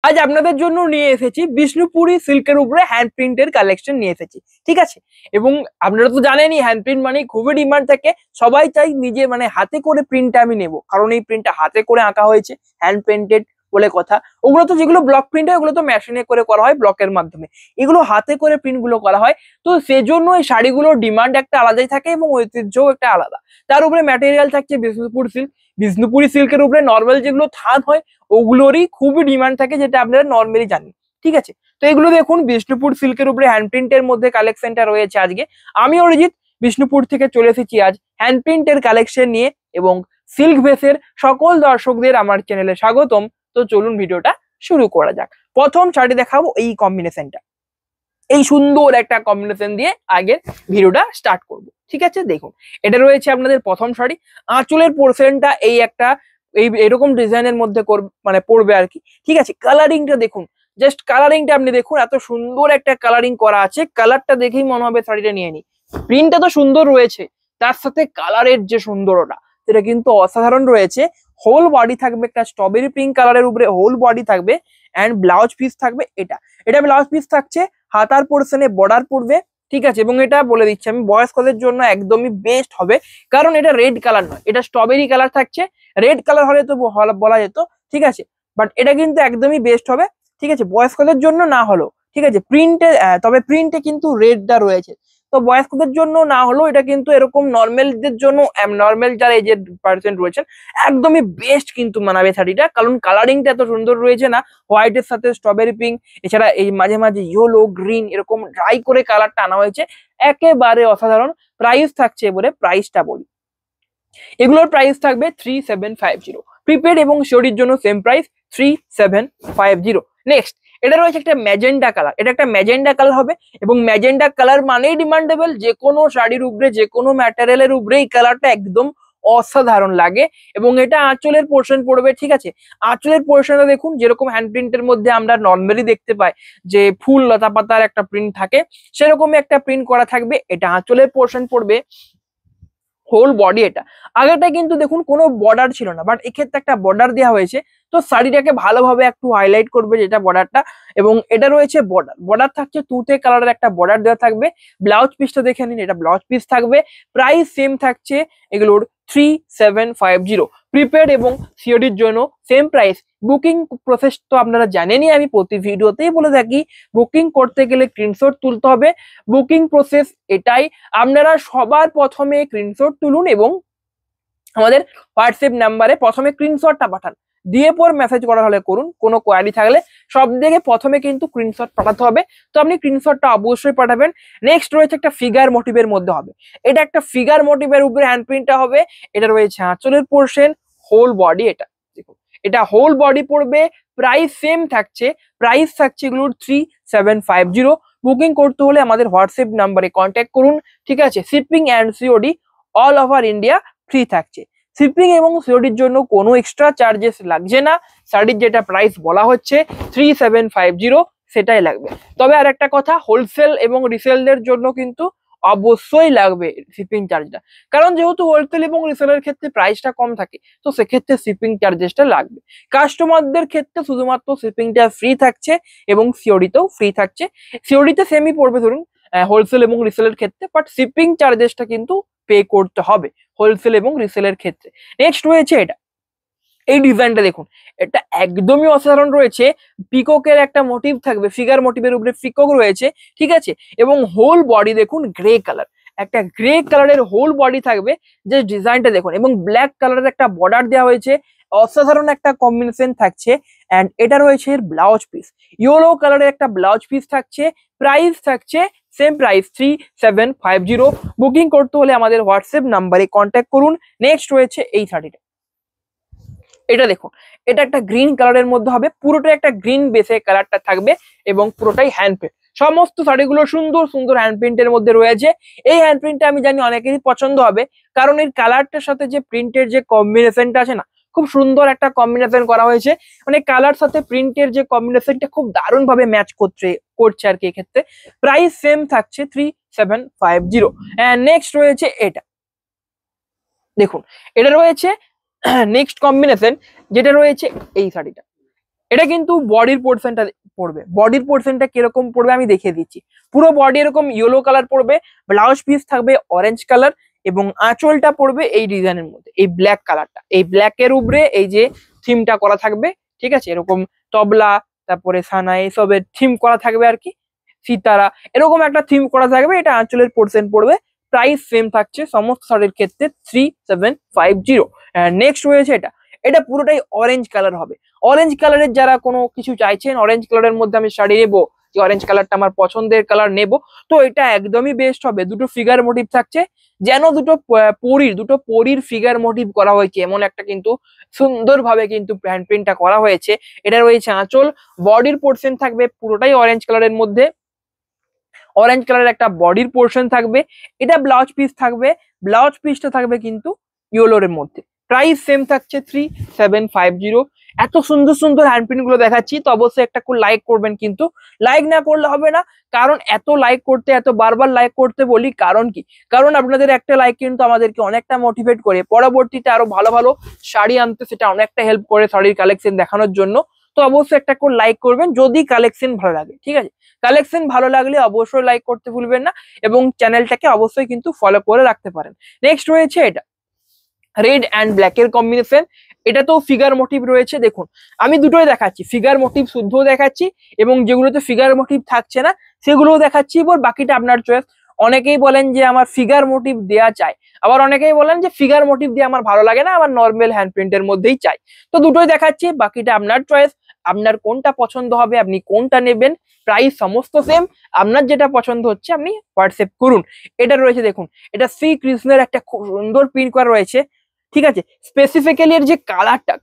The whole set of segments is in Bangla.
আজ আপনাদের জন্য নিয়ে এসেছি বিষ্ণুপুরি সিল্কের উপরে হ্যান্ড প্রিন্টের কালেকশন নিয়ে এসেছি, ঠিক আছে। এবং আপনারা তো জানেনই হ্যান্ড প্রিন্ট মানে খুবই ডিমান্ড থাকে, সবাই চাই নিজে মানে হাতে করে প্রিন্টটা আমি নেব, কারণ এই প্রিন্টটা হাতে করে আঁকা হয়েছে, হ্যান্ড প্রিন্টেড বলে কথা। ওগুলো তো যেগুলো ব্লক প্রিন্ট হয় ওগুলো তো মেশিনে করে করা হয় ব্লকের মাধ্যমে, এগুলো হাতে করে প্রিন্ট গুলো করা হয়। তো সেজন্য এই শাড়িগুলোর ডিমান্ড একটা আলাদাই থাকে এবং ঐতিহ্যও একটা আলাদা। তার উপরে ম্যাটেরিয়াল থাকছে বিষ্ণুপুর সিল্ক। বিষ্ণুপুরি সিল্কের উপরে নর্মাল যেগুলো থান হয় ওগুলোরই খুবই ডিমান্ড থাকে, যেটা আপনারা নর্মালি জানেন, ঠিক আছে। তো এগুলো দেখুন বিষ্ণুপুর সিল্কের উপরে হ্যান্ড প্রিন্টের মধ্যে কালেকশনটা রয়েছে আজকে। আমি অরিজিৎ বিষ্ণুপুর থেকে চলে এসেছি আজ হ্যান্ড প্রিন্টের কালেকশন নিয়ে, এবং সিল্ক ভেসের সকল দর্শকদের আমার চ্যানেলে স্বাগতম। তো চলুন ভিডিওটা শুরু করা যাক। প্রথম শাড়ি দেখাবো এই কম্বিনেশনটা, এই সুন্দর একটা কম্বিনেশন দিয়ে আগে ভিডিওটা স্টার্ট করব, ঠিক আছে। দেখুন এটা রয়েছে আপনাদের প্রথম শাড়ি। আঁচলের পোর্শনটা এই একটা এরকম ডিজাইনের মধ্যে মানে পড়বে আর কি, ঠিক আছে। কালারিংটা দেখুন, জাস্ট কালারিংটা আপনি দেখুন, এত সুন্দর একটা কালারিং করা আছে, কালারটা দেখেই মনে হবে শাড়িটা নিয়ে নি। প্রিন্টটা তো সুন্দর রয়েছে, তার সাথে কালারের যে সুন্দরতা সেটা কিন্তু অসাধারণ রয়েছে। হোল বডি থাকবে একটা স্ট্রবেরি পিঙ্ক কালারের উপরে, হোল বডি থাকবে অ্যান্ড ব্লাউজ পিস থাকবে এটা। এটা ব্লাউজ পিস থাকছে, হাতার পোর্শনে বর্ডার পড়বে, ঠিক আছে। এবং এটা বলে দিচ্ছি আমি বয়স্কদের জন্য একদমই বেস্ট হবে, কারণ এটা রেড কালার নয়, এটা স্ট্রবেরি কালার থাকছে। রেড কালার হলে তো বলা যেত, ঠিক আছে, বাট এটা কিন্তু একদমই বেস্ট হবে, ঠিক আছে, বয়স্কদের জন্য না হলো, ঠিক আছে। প্রিন্টে তবে প্রিন্টে কিন্তু রেডটা রয়েছে, তো বয়স্কদের জন্য না হলো এটা কিন্তু এরকম নর্মালদের জন্য, নর্মাল যারা এজেড পার্সেন্ট রয়েছেন একদমই বেস্ট কিন্তু মানাবে শাড়িটা, কারণ কালারিংটা এত সুন্দর রয়েছে না, হোয়াইটের সাথে স্ট্রবেরি পিঙ্ক, এছাড়া এই মাঝে মাঝে ইয়েলো গ্রিন এরকম ড্রাই করে কালারটা আনা হয়েছে, একেবারে অসাধারণ। প্রাইস থাকছে, এবারে প্রাইসটা বলি, এগুলোর প্রাইস থাকবে 3750, প্রিপেড এবং শিওরির জন্য সেম প্রাইস 3750। নেক্সট এটা রয়েছে একটা ম্যাজেন্ডা কালার, এটা একটা ম্যাজেন্ডা কালার হবে, এবং ম্যাজেন্ডা কালার মানেই ডিমান্ডেবল, যে কোনো শাড়ির উপরে যে কোনো ম্যাটেরিয়ালের উপরে এই কালারটা একদম অসাধারণ লাগে। এবং এটা আঁচলের পোর্শন পড়বে, ঠিক আছে। আঁচলের পোর্শনটা দেখুন, যেরকম হ্যান্ড প্রিন্টের মধ্যে আমরা নর্মালি দেখতে পাই যে ফুল লতা পাতার একটা প্রিন্ট থাকে, সেরকমই একটা প্রিন্ট করা থাকবে। এটা আঁচলের পোর্শন পড়বে, হোল বডি এটা। আগেটা কিন্তু দেখুন কোনো বর্ডার ছিল না, বাট এক্ষেত্রে একটা বর্ডার দেওয়া হয়েছে, তো শাড়িটাকে ভালোভাবে একটু হাইলাইট করবে যেটা বর্ডারটা। এবং এটা রয়েছে বর্ডার, বর্ডার থাকছে তুতে কালারের একটা বর্ডার দেওয়া থাকবে। ব্লাউজ পিসটা দেখে নিন, এটা ব্লাউজ পিস থাকবে। প্রাইস সেম থাকছে এগুলোর 3750, প্রিপেড এবং সিওডির জন্য সেম প্রাইস। বুকিং প্রসেস তো আপনারা জানেনই, আমি প্রতি ভিডিওতেই বলে থাকি, বুকিং করতে গেলে স্ক্রিনশট তুলতে হবে। বুকিং প্রসেস এটাই, আপনারা সবার প্রথমে স্ক্রিনশট তুলুন এবং আমাদের হোয়াটসঅ্যাপ নাম্বারে প্রথমে স্ক্রিনশটটা পাঠান, দিয়ে পর মেসেজ করার হলে করুন। কোনো কোয়ারি থাকলে সব থেকে প্রথমে কিন্তু স্ক্রিনশট পাঠাতে হবে, তো আপনি স্ক্রিনশটটা অবশ্যই পাঠাবেন। নেক্সট রয়েছে একটা ফিগার মোটিভের মধ্যে হবে, এটা একটা ফিগার মোটিভের উপরে হ্যান্ড প্রিন্টটা হবে। এটা রয়েছে আঁচলের পোর্শন, হোল বডি এটা দেখুন, এটা হোল বডি পড়বে। প্রাইস সেম থাকছে, প্রাইস থাকছে এগুলোর 3750। বুকিং করতে হলে আমাদের হোয়াটসঅ্যাপ নাম্বারে কন্ট্যাক্ট করুন, ঠিক আছে। Shipping and COD all over India free থাকছে। শিপিং এবং সিওডির জন্য কোনো এক্সট্রা চার্জেস লাগছে না, শাড়ির যেটা প্রাইস বলা হচ্ছে 3750 সেটাই লাগবে। তবে আর একটা কথা, হোলসেল এবং রিসেলদের জন্য কিন্তু অবশ্যই লাগবে শিপিং চার্জটা, কারণ যেহেতু হোলসেল এবং রিসেলের ক্ষেত্রে প্রাইসটা কম থাকে, তো সেক্ষেত্রে শিপিং চার্জেসটা লাগবে। কাস্টমারদের ক্ষেত্রে শুধুমাত্র শিপিংটা ফ্রি থাকছে এবং সিওডিতেও ফ্রি থাকছে। সিওডিতে সেমই পড়বে ধরুন হোলসেল এবং রিসেলের ক্ষেত্রে, বাট শিপিং চার্জেসটা কিন্তু পে করতে হবে হোলসেল এবং রিসেলের ক্ষেত্রে। নেক্সট রয়েছে এটা, এই ডিজাইনটা দেখুন, এটা একদমই অসাধারণ রয়েছে। পিককের একটা মোটিভ থাকবে, ফিগার মোটিভের উপরে পিকক রয়েছে, ঠিক আছে। এবং হোল বডি দেখুন গ্রে কালার, একটা গ্রে কালারের হোল বডি থাকবে, যে ডিজাইনটা দেখুন, এবং ব্ল্যাক কালারের একটা বর্ডার দেওয়া হয়েছে, অসাধারণ একটা কম্বিনেশন থাকছে। অ্যান্ড এটা রয়েছে এর ব্লাউজ পিস, ইয়েলো কালারের একটা ব্লাউজ পিস থাকছে। প্রাইস থাকছে সেম প্রাইস 3750। বুকিং করতে হলে আমাদের হোয়াটসঅ্যাপ নাম্বারে কন্ট্যাক্ট করুন। নেক্সট রয়েছে এই শাড়িটা, এটা দেখুন, এটা একটা গ্রিন কালারের মধ্যে হবে, পুরোটাই একটা গ্রিন বেসে কালারটা থাকবে এবং পুরোটাই হ্যান্ড প্রিন্ট। সমস্ত শাড়িগুলো সুন্দর সুন্দর হ্যান্ড প্রিন্টের মধ্যে রয়েছে। এই হ্যান্ড প্রিন্টটা আমি জানি অনেকেরই পছন্দ হবে, কারণ এর কালারটার সাথে যে প্রিন্টের যে কম্বিনেশনটা আছে না, খুব সুন্দর একটা কম্বিনেশন করা হয়েছে, মানে কালার সাথে প্রিন্টের যে কম্বিনেশনটা খুব দারুণ ভাবে ম্যাচ করছে আর কি। এক্ষেত্রে প্রাইস সেম থাকছে 3750। নেক্সট রয়েছে এটা দেখুন, এটা রয়েছে নেক্সট কম্বিনেশন, যেটা রয়েছে এই শাড়িটা, এটা কিন্তু বডির পোর্শনটা পড়বে, বডির পোর্শনটা কিরকম পড়বে আমি দেখিয়ে দিচ্ছি। পুরো বডি এরকম ইয়েলো কালার পড়বে, ব্লাউজ পিস থাকবে অরেঞ্জ কালার, এবং আঁচলটা পড়বে এই ডিজাইনের মধ্যে, এই ব্ল্যাক কালারটা, এই ব্ল্যাকের উপরে এই যে থিমটা করা থাকবে, ঠিক আছে, এরকম তবলা তারপরে সানা এসবের থিম করা থাকবে আর কি, সিতারা এরকম একটা থিম করা থাকবে। এটা আঁচলের পোর্শন পড়বে, প্রাইস সেম থাকছে সমস্ত শাড়ির ক্ষেত্রে 3750। নেক্সট রয়েছে এটা, এটা পুরোটাই অরেঞ্জ কালার হবে। অরেঞ্জ কালারের যারা কোনো কিছু চাইছেন, অরেঞ্জ কালারের মধ্যে আমি শাড়ি নেবো, যে অরেঞ্জ কালারটা আমার পছন্দের কালার নেব, তো এটা একদমই বেস্ট হবে। দুটো ফিগার মোটিভ থাকছে, যেন দুটো পরীর ফিগার মোটিভ করা হয়েছে, এমন একটা কিন্তু সুন্দরভাবে কিন্তু হ্যান্ড প্রিন্টটা করা হয়েছে। এটা রয়েছে আঁচল, বডির পোর্শন থাকবে পুরোটাই অরেঞ্জ কালারের মধ্যে, অরেঞ্জ কালারের একটা বডির পোর্শন থাকবে। এটা ব্লাউজ পিস থাকবে, ব্লাউজ পিসটা থাকবে কিন্তু ইয়েলোর মধ্যে। প্রাইস সেম থাকছে 3750। এত সুন্দর সুন্দর হ্যান্ড প্রিন্ট গুলো দেখাচ্ছি, তো অবশ্যই একটা করে লাইক করবেন, কিন্তু লাইক না করলে হবে না, কারণ এত লাইক করতে, এত বারবার লাইক করতে বলি কারণ কি, কারণ আপনাদের একটা লাইক কিন্তু আমাদেরকে অনেকটা মোটিভেট করে পরবর্তীতে আরো ভালো ভালো শাড়ি আনতে, সেটা অনেকটা হেল্প করে শাড়ির কালেকশন দেখানোর জন্য। তো অবশ্যই একটা করে লাইক করবেন যদি কালেকশন ভালো লাগে, ঠিক আছে, কালেকশন ভালো লাগলে অবশ্যই লাইক করতে ভুলবেন না, এবং চ্যানেলটাকে অবশ্যই কিন্তু ফলো করে রাখতে পারেন। নেক্সট রয়েছে এটা রেড অ্যান্ড ব্ল্যাক এর কম্বিনেশন, এটা তো ফিগার মোটিভ রয়েছে। দেখুন আমি দুটোই দেখাচ্ছি, ফিগার মোটিভ শুদ্ধও দেখাচ্ছি, এবং যেগুলোতে ফিগার মোটিভ থাকছে না সেগুলোও দেখাচ্ছি, এবার বাকিটা আপনার চয়েস। অনেকেই বলেন যে আমার ফিগার মোটিভ দেয়া চাই, আবার অনেকেই বলেন যে ফিগার মোটিভ দিয়ে আমার ভালো লাগে না, আমার নর্মাল হ্যান্ড প্রিন্টের মধ্যেই চাই। তো দুটোই দেখাচ্ছি, বাকিটা আপনার চয়েস, আপনার কোনটা পছন্দ হবে আপনি কোনটা নেবেন। প্রাইস সমস্ত সেম, আপনার যেটা পছন্দ হচ্ছে আপনি হোয়াটসঅ্যাপ করুন। এটা রয়েছে দেখুন, এটা শ্রীকৃষ্ণের একটা খুব সুন্দর প্রিন্ট করা রয়েছে, ঠিক আছে। স্পেসিফিক্যালি এর যে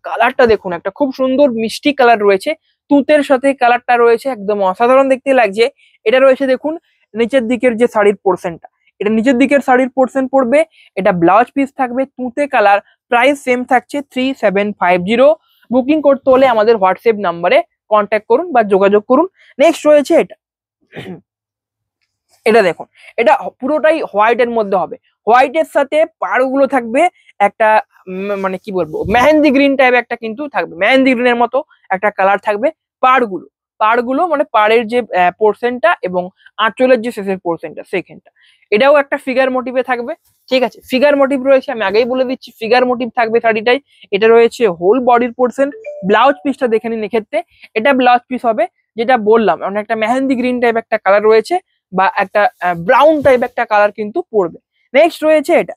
কালারটা দেখুন, একটা খুব সুন্দর মিষ্টি কালার রয়েছে, তুতের সাথে কালারটা রয়েছে, একদম অসাধারণ দেখতে লাগছে। এটা রয়েছে দেখুন নিচের দিকের যে শাড়ির পোর্শনটা, এটা নিচের দিকের শাড়ির পোর্শন পড়বে, এটা ব্লাউজ পিস থাকবে তুতে কালার। প্রাইস সেম থাকছে 3750। বুকিং করতে হলে আমাদের হোয়াটসঅ্যাপ নাম্বারে কন্ট্যাক্ট করুন বা যোগাযোগ করুন। নেক্সট রয়েছে এটা, এটা দেখুন, এটা পুরোটাই হোয়াইটের মধ্যে হবে, হোয়াইটের সাথে পাড়গুলো থাকবে একটা মানে কি বলবো মেহেন্দি গ্রিন টাইপ একটা কিন্তু থাকবে, মেহেন্দি গ্রিনের মতো একটা কালার থাকবে। পাড়গুলো পাড়গুলো মানে পাড়ের যে পোর্শনটা এবং আঁচলের যে শেষের পোর্শনটা সেখানটা, এটাও একটা ফিগার মোটিভে থাকবে, ঠিক আছে। ফিগার মোটিভ রয়েছে, আমি আগেই বলে দিচ্ছি ফিগার মোটিভ থাকবে শাড়িটাই। এটা রয়েছে হোল বডির পোর্শন, ব্লাউজ পিসটা দেখে নিন এক্ষেত্রে, এটা ব্লাউজ পিস হবে, যেটা বললাম অনেকটা মেহেন্দি গ্রিন টাইপ একটা কালার রয়েছে, বা একটা ব্রাউন টাইপ একটা কালার কিন্তু পড়বে। নেক্সট রয়েছে এটা,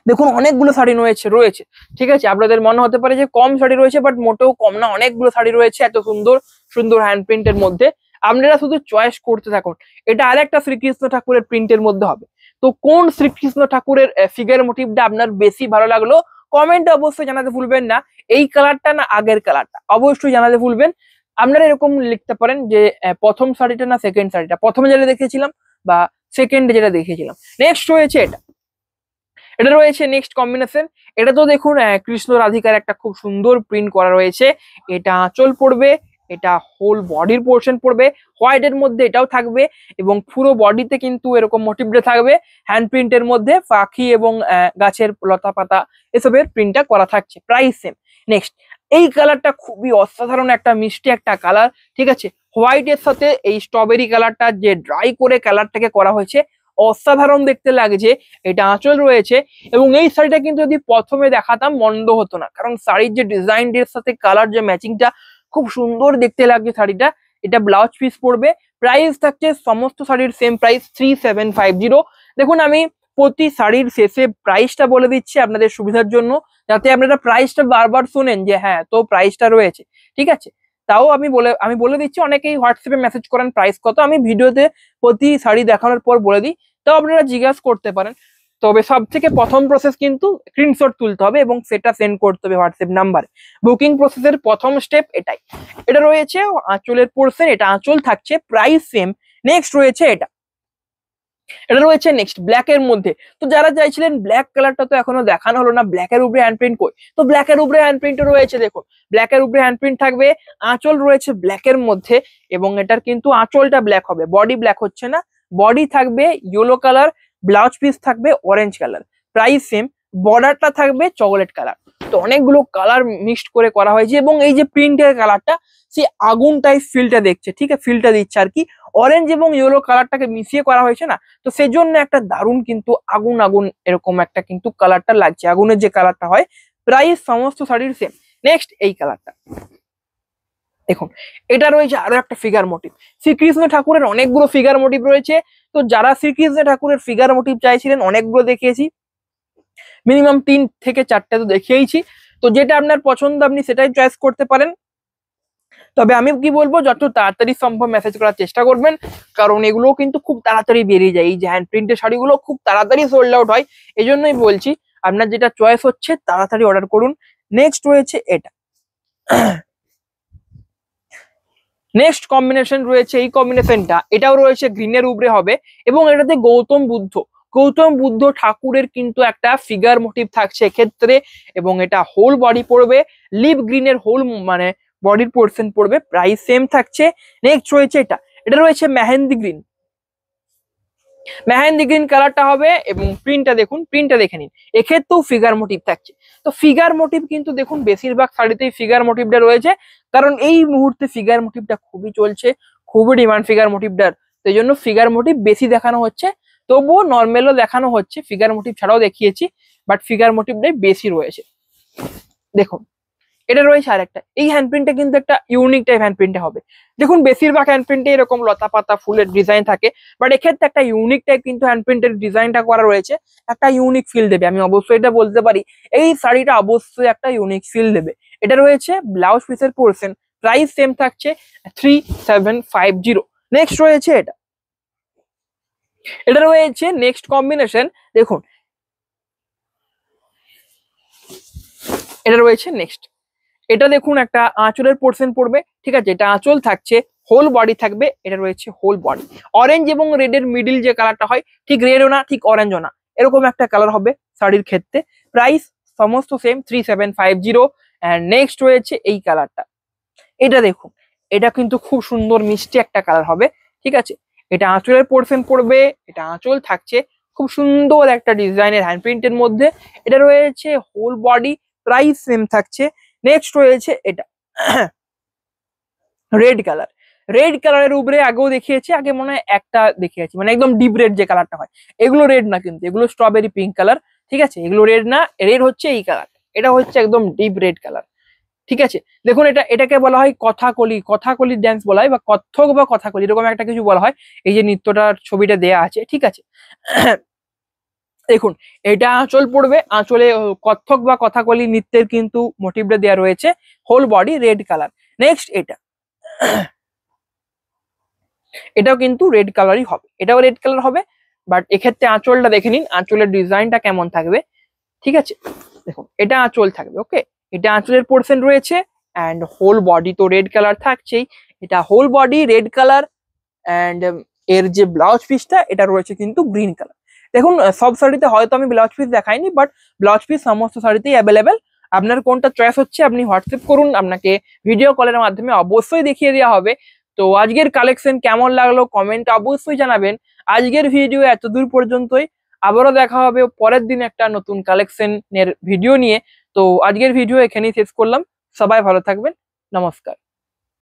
দেখুন অনেকগুলো শাড়ি রয়েছে, ঠিক আছে। আপনাদের মনে হতে পারে যে কম শাড়ি রয়েছে, বাট মোটেও কম না, অনেকগুলো শাড়ি রয়েছে এত সুন্দর সুন্দর হ্যান্ড প্রিন্টের মধ্যে। আপনারা শুধু চয়েস করতে থাকুন। এটা আরেকটা শ্রীকৃষ্ণ ঠাকুরের প্রিন্টের মধ্যে হবে, তো কোন শ্রীকৃষ্ণ ঠাকুরের ফিগার মোটিভটা আপনার বেশি ভালো লাগলো কমেন্টে অবশ্যই জানাতে ভুলবেন না। এই কালারটা না আগের কালারটা অবশ্যই জানাতে ভুলবেন। আপনারা এরকম লিখতে পারেন যে প্রথম শাড়িটা না সেকেন্ড শাড়িটা, প্রথমে যেটা দেখেছিলাম বা সেকেন্ডে যেটা দেখেছিলাম। নেক্সট রয়েছে এটা, এটা রয়েছে নেক্সট কম্বিনেশন। এটা তো দেখুন কৃষ্ণ রাধিকার একটা খুব সুন্দর প্রিন্ট করা রয়েছে, এটা আঁচল পড়বে, এটা হোল বডির পোর্শন পড়বে, হোয়াইটের মধ্যে এটাও থাকবে, এবং পুরো বডিতে কিন্তু এরকম মোটিভটা থাকবে হ্যান্ড প্রিন্টের মধ্যে, পাখি এবং গাছের লতা পাতা এসবের প্রিন্টটা করা থাকছে। Price same. নেক্সট এই কালারটা খুবই অসাধারণ একটা মিষ্টি একটা কালার, ঠিক আছে। হোয়াইটের সাথে এই স্ট্রবেরি কালারটা যে ড্রাই করে কালারটাকে করা হয়েছে, অসাধারণ দেখতে লাগছে। এটা আঁচল রয়েছে, এবং এই শাড়িটা কিন্তু যদি প্রথমে দেখাতাম মন্দ হতো না, কারণ শাড়ির যে ডিজাইনের সাথে কালার যে ম্যাচিংটা খুব সুন্দর দেখতে লাগছে শাড়িটা। এটা ব্লাউজ পিস পড়বে, প্রাইস থাকছে সমস্ত শাড়ির সেম প্রাইস 3750। দেখুন আমি প্রতি শাড়ির শেষে প্রাইসটা বলে দিচ্ছি আপনাদের সুবিধার জন্য, যাতে আপনারা প্রাইসটা বারবার শুনেন যে হ্যাঁ তো প্রাইসটা রয়েছে, ঠিক আছে। তাও আমি বলে দিচ্ছি, অনেকেই হোয়াটসঅ্যাপে মেসেজ করেন প্রাইস কত, আমি ভিডিওতে প্রতি শাড়ি দেখানোর পর বলে দিই, তাও আপনারা জিজ্ঞাসা করতে পারেন। তবে সব থেকে প্রথম প্রসেস কিন্তু স্ক্রিনশট তুলতে হবে এবং সেটা সেন্ড করতে হবে হোয়াটসঅ্যাপ নাম্বারে। বুকিং প্রসেসের প্রথম স্টেপ এটাই। এটা রয়েছে আঁচলের পোর্শন, এটা আঁচল থাকছে, প্রাইস সেম। নেক্সট রয়েছে এটা, এটা রয়েছে নেক্সট ব্ল্যাক এর মধ্যে। তো যারা চাইছিলেন ব্ল্যাক কালারটা তো এখনো দেখানো হলো না, ব্ল্যাক এর উপরে হ্যান্ড প্রিন্ট কই, তো ব্ল্যাক এর উপরে হ্যান্ড প্রিন্ট রয়েছে, দেখুন ব্ল্যাক এর উপরে হ্যান্ড প্রিন্ট থাকবে, আঁচল রয়েছে ব্ল্যাক এর মধ্যে, এবং এটার কিন্তু আঁচলটা ব্ল্যাক হবে, বডি ব্ল্যাক হচ্ছে না, বডি থাকবে ইয়েলো কালার, ব্লাউজ পিস থাকবে অরেঞ্জ কালার। প্রাইস সেম, বর্ডারটা থাকবে চকলেট কালার। তো অনেকগুলো কালার মিক্সড করে করা হয়েছে এবং এই যে প্রিন্টের কালারটা সেই আগুন টাইপ ফিলটা দেখছে, ঠিক আছে, ফিলটা দিচ্ছে আর কি। অরেঞ্জ এবং ইয়েলো কালারটাকে মিশিয়ে করা হয়েছে না, তো সেই জন্য একটা দারুণ কিন্তু আগুন আগুন এরকম একটা কিন্তু কালারটা লাগছে, আগুনের যে কালারটা হয়। প্রাইস সমস্ত শাড়ির সেম। নেক্সট এই কালারটা দেখুন, এটা রয়েছে আরো একটা ফিগার মোটিভ। শ্রীকৃষ্ণ ঠাকুরের অনেকগুলো ফিগার মোটিভ রয়েছে। তো যারা শ্রীকৃষ্ণ ঠাকুরের ফিগার মোটিভ চাইছিলেন অনেকগুলো দেখিয়েছি, মিনিমাম 3 থেকে 4টে তো দেখিয়েছি। তো যেটা আপনার পছন্দ আপনি সেটাই চয়েস করতে পারেন। তবে আমি কি বলবো, যত তাড়াতাড়ি সম্ভব মেসেজ করার চেষ্টা করবেন, কারণ এগুলো কিন্তু খুব তাড়াতাড়ি বেরিয়ে যায়। এই যে হ্যান্ড প্রিন্টের শাড়িগুলো খুব তাড়াতাড়ি সোল্ড আউট হয়, এই জন্যই বলছি আপনার যেটা চয়েস হচ্ছে তাড়াতাড়ি অর্ডার করুন। নেক্সট রয়েছে এটা, নেক্সট কম্বিনেশন রয়েছে এই কম্বিনেশনটা, এটাও রয়েছে গ্রিনের উপরে হবে এবং এটাতে গৌতম বুদ্ধ ঠাকুরের কিন্তু একটা ফিগার মোটিভ থাকছে এক্ষেত্রে, এবং এটা হোল বডি পড়বে, লিভ গ্রিনের হোল মানে বডির পোর্শন পড়বে, প্রাইস সেম থাকছে। নেক্সট রয়েছে এটা রয়েছে মেহেন্দি গ্রিন কালারটা হবে এবং প্রিন্টটা দেখুন, প্রিন্টটা দেখে নিন, এক্ষেত্রেও ফিগার মোটিভ থাকছে। তো ফিগার মোটিভ কিন্তু দেখুন বেশিরভাগ শাড়িতেই ফিগার মোটিভটা রয়েছে, কারণ এই মুহূর্তে ফিগার মোটিভটা খুবই চলছে, খুবই ডিমান্ড ফিগার মোটিভটার। তো এই জন্য ফিগার মোটিভ বেশি দেখানো হচ্ছে, তবুও নর্মালও দেখানো হচ্ছে, ফিগার মোটিভ ছাড়াও দেখিয়েছি, বাট ফিগার মোটিভটাই বেশি রয়েছে। দেখুন এটা রয়েছে আরেকটা, এই হ্যান্ডপ্রিন্টটা কিন্তু একটা ইউনিক টাইপ হ্যান্ডপ্রিন্টে হবে। দেখুন বেশিরভাগ হ্যান্ডপ্রিন্টে এরকম লতা পাতা ফুলের ডিজাইন থাকে, বাট এক্ষেত্রে একটা ইউনিক টাইপ কিন্তু হ্যান্ডপ্রিন্টের ডিজাইনটা করা রয়েছে, একটা ইউনিক ফিল দেবে, আমি অবশ্যই এটা বলতে পারি। এই শাড়িটা অবশ্যই একটা ইউনিক ফিল দেবে। এটা রয়েছে ব্লাউজ পিসের পোর্শন, প্রাইস সেম থাকছে 3750। নেক্সট রয়েছে এটা রয়েছে নেক্সট কম্বিনেশন। দেখুন এটা রয়েছে নেক্সট, এটা দেখুন একটা আঁচলের পোর্শন পড়বে, ঠিক আছে, এটা আঁচল থাকছে, হোল বডি থাকবে, এটা রয়েছে হোল বডি। অরেঞ্জ এবং রেড এর মিডিল যে কালারটা হয়, ঠিক রেডও না ঠিক অরেঞ্জও না, এরকম একটা কালার হবে শাড়ির ক্ষেত্রে। প্রাইস সমস্ত সেম 3750। অ্যান্ড নেক্সট রয়েছে এই কালারটা, এটা দেখুন, এটা কিন্তু খুব সুন্দর মিষ্টি একটা কালার হবে, ঠিক আছে, এটা আঁচলের পোর্শন পড়বে, এটা আঁচল থাকছে, খুব সুন্দর একটা ডিজাইনের হ্যান্ড প্রিন্টের মধ্যে, এটা রয়েছে হোল বডি, প্রাইস সেম থাকছে। নেক্সট রয়েছে এটা রেড কালারের উপরে আগেও দেখিয়েছি, আগে মনে হয় একটা দেখিয়েছি, মানে একদম ডিপ রেড যে কালারটা হয়, এগুলো রেড না কিন্তু, এগুলো স্ট্রবেরি পিঙ্ক কালার, ঠিক আছে, এগুলো রেড না, রেড হচ্ছে এই কালার, এটা হচ্ছে একদম ডিপ রেড কালার, ঠিক আছে। দেখুন এটাকে বলা হয় কথাকলি ড্যান্স বলা হয়, বা কত্থক বা কথাকলি এরকম একটা কিছু বলা হয়, এই যে নৃত্যটার ছবিটা দেয়া আছে, ঠিক আছে। দেখুন এটা আঁচল পড়বে, আঁচলে কত্থক বা কথাকলি নৃত্যের কিন্তু মোটিভটা দেওয়া রয়েছে, whole body red colour. Next এটাও কিন্তু রেড কালারই হবে, এটাও রেড কালার হবে, বাট এক্ষেত্রে আঁচলটা দেখে নিন, আঁচলের ডিজাইনটা কেমন থাকবে, ঠিক আছে। দেখুন এটা আঁচল থাকবে, ওকে, এটা আঁচলের পোর্শন রয়েছে, অ্যান্ড হোল বডি তো রেড কালার থাকছেই, এটা whole body red colour, and এর যে ব্লাউজ পিসটা এটা রয়েছে কিন্তু গ্রিন কালার। দেখুন সব শাড়িতে হয়তো আমি ব্লাউজ পিস দেখাইনি, বাট ব্লাউজ পিস সমস্ত শাড়িতেই অ্যাভেলেবেল। আপনার কোনটা চয়েস হচ্ছে আপনি হোয়াটসঅ্যাপ করুন, আপনাকে ভিডিও কলের মাধ্যমে অবশ্যই দেখিয়ে দেওয়া হবে। তো আজকের কালেকশন কেমন লাগলো কমেন্ট অবশ্যই জানাবেন। আজকের ভিডিও এত দূর পর্যন্তই, আবারও দেখা হবে পরের দিন একটা নতুন কালেকশনের ভিডিও নিয়ে। তো আজকের ভিডিও এখানেই শেষ করলাম, সবাই ভালো থাকবেন, নমস্কার।